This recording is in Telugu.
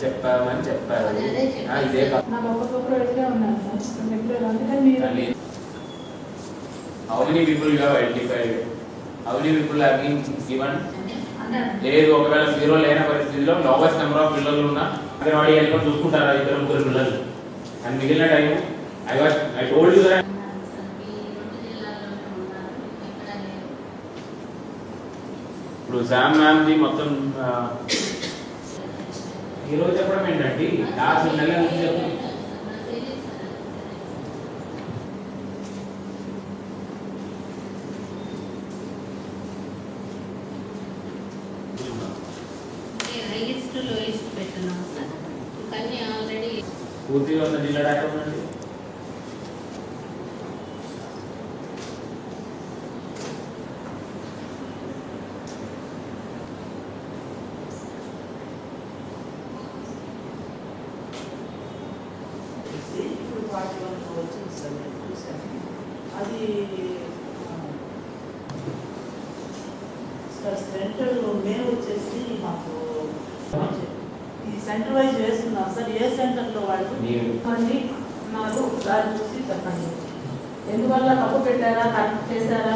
చెప్పామని చెప్పారు. ఇదే how many people you have identified? How many people have been given? లేదు ఒకవేళ జీరో లేని పరిస్థితిలో లోవెస్ట్ నెంబర్ ఆఫ్ పిల్లలు ఉన్న అంగన్వాడీ హెల్ప్ చూసుకుంటారా ఇద్దరు ముగ్గురు పిల్లలు అండ్ మిగిలిన time I told you that. ఇప్పుడు శామ్ మ్యామ్ ది మొత్తం ఈరోజు చెప్పడం ఏంటండి లాస్ట్ నెల నుంచి చెప్పండి. పూర్తిగా ఉన్న జిల్లా డాటా ఉందండి. అది సెంట్రల్ మేము వచ్చేసి మాకు ఈ సెంటర్ వైజ్ వేస్తున్నాం సార్. ఏ సెంటర్లో వాళ్ళు అన్నీ నాకు దారి చూసి చెప్పండి. ఎందువల్ల తప్పు పెట్టారా కరెక్ట్ చేశారా